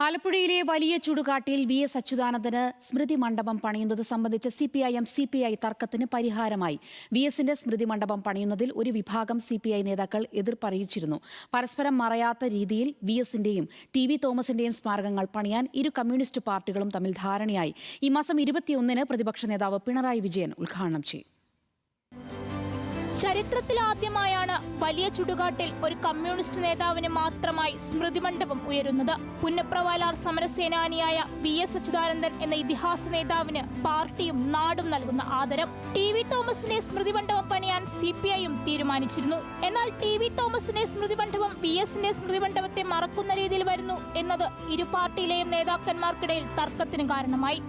ആലപ്പുഴയിലെ വലിയ ചുടുകാട്ടിൽ വി.എസ്. അച്യുതാനന്ദന് സ്മൃതി മണ്ഡപം പണിയുന്നത് സംബന്ധിച്ച് CPI തർക്കത്തിന് പരിഹാരമായി. വി.എസിന്റെ സ്മൃതി മണ്ഡപം പണിയുന്നതിൽ ഒരു വിഭാഗം CPI നേതാക്കൾ എതിർപ്പറിയിച്ചിരുന്നു. പരസ്പരം മറയാത്ത രീതിയിൽ വി.എസിന്റെയും ടി.വി. തോമസിന്റെയും സ്മാരകങ്ങൾ പണിയാൻ ഇരു കമ്മ്യൂണിസ്റ്റ് പാർട്ടികളും തമ്മിൽ ധാരണയായി. ഈ മാസം 21-ന് പ്രതിപക്ഷ നേതാവ് പിണറായി വിജയൻ ഉദ്ഘാടനം ചെയ്യും. ചരിത്രത്തിലാദ്യമായാണ് വലിയ ചുടുകാട്ടിൽ ഒരു കമ്മ്യൂണിസ്റ്റ് നേതാവിന് മാത്രമായി സ്മൃതി മണ്ഡപം ഉയരുന്നത്. പുന്നപ്രവാലാർ സമരസേനാനിയായ വി.എസ്. അച്യുതാനന്ദൻ എന്ന ഇതിഹാസ നേതാവിന് പാർട്ടിയും നാടും നൽകുന്ന ആദരം. ടി.വി. തോമസിനെ സ്മൃതി മണ്ഡപം പണിയാൻ CPIയും തീരുമാനിച്ചിരുന്നു. എന്നാൽ ടി.വി. തോമസിന്റെ സ്മൃതി മണ്ഡപം വി.എസിന്റെ സ്മൃതി മണ്ഡപത്തെ മറക്കുന്ന രീതിയിൽ വരുന്നു എന്നത് ഇരു പാർട്ടിയിലെയും നേതാക്കന്മാർക്കിടയിൽ തർക്കത്തിന് കാരണമായി.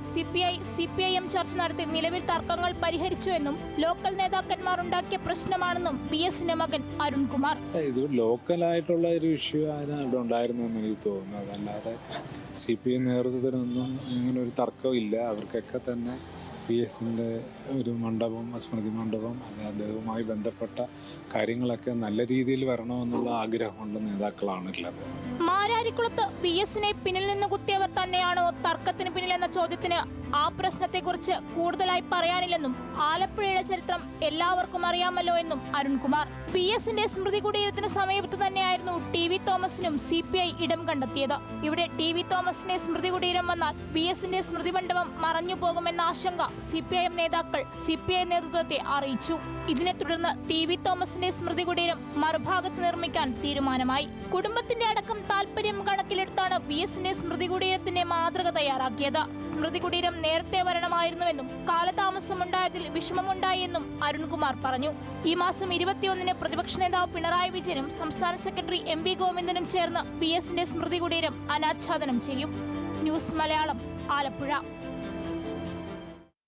CPIM ചർച്ച നടത്തി നിലവിൽ തർക്കങ്ങൾ പരിഹരിച്ചുവെന്നും ലോക്കൽ നേതാക്കന്മാർ ഉണ്ടാക്കിയ പ്രശ്നമാണെന്നും വി.എസിന്റെ മകൻ അരുൺകുമാർ. ഇത് ലോക്കലായിട്ടുള്ള ഒരു ഇഷ്യൂ ആണ് ഇവിടെ ഉണ്ടായിരുന്നെന്ന് എനിക്ക് തോന്നുന്നത്. അല്ലാതെ CPI നേതൃത്വത്തിനൊന്നും ഇങ്ങനെ ഒരു തർക്കവും ഇല്ല. അവർക്കൊക്കെ തന്നെ വി.എസിൻ്റെ ഒരു മണ്ഡപം, സ്മൃതി മണ്ഡപം, അല്ലെങ്കിൽ അദ്ദേഹവുമായി ബന്ധപ്പെട്ട കാര്യങ്ങളൊക്കെ നല്ല രീതിയിൽ വരണമെന്നുള്ള ആഗ്രഹമുള്ള നേതാക്കളാണുള്ളത്. മാരാരിക്കുളത്ത് വി.എസിനെ പിന്നിൽ നിന്ന് കുത്തിയവർ തന്നെയാണോ തർക്കത്തിന് പിന്നിലെന്ന ചോദ്യത്തിന് ആ പ്രശ്നത്തെക്കുറിച്ച് കൂടുതലായി പറയാനില്ലെന്നും ആലപ്പുഴയുടെ ചരിത്രം എല്ലാവർക്കും അറിയാമല്ലോ എന്നും അരുൺകുമാർ. വി.എസിന്റെ സ്മൃതി കുടീരത്തിന് സമീപത്ത് തന്നെയായിരുന്നു ടി.വി. തോമസിനും CPI ഇടം കണ്ടെത്തിയത്. ഇവിടെ ടി.വി. തോമസിന്റെ സ്മൃതി കുടീരം വന്നാൽ വി.എസിന്റെ സ്മൃതി മണ്ഡപം മറഞ്ഞു പോകുമെന്ന ആശങ്ക CPIM നേതാക്കൾ CPI നേതൃത്വത്തെ അറിയിച്ചു. ഇതിനെ തുടർന്ന് ടി.വി. തോമസിന്റെ സ്മൃതി കുടീരം മറുഭാഗത്ത് നിർമ്മിക്കാൻ തീരുമാനമായി. കുടുംബത്തിന്റെ അടക്കം താല്പര്യം കണക്കിലെടുത്താണ് വി.എസിന്റെ സ്മൃതി കുടീരത്തിന്റെ മാതൃക തയ്യാറാക്കിയത്. സ്മൃതി കുടീരം നേരത്തെ വരണമായിരുന്നുവെന്നും കാലതാമസമുണ്ടായതിൽ വിഷമമുണ്ടായി എന്നും അരുൺകുമാർ പറഞ്ഞു. ഈ മാസം 21-ന് പ്രതിപക്ഷ നേതാവ് പിണറായി വിജയനും സംസ്ഥാന സെക്രട്ടറി MV ഗോവിന്ദനും ചേർന്ന് വി.എസിന്റെ സ്മൃതി കുടീരം അനാച്ഛാദനം ചെയ്യും. ന്യൂസ് മലയാളം, ആലപ്പുഴ.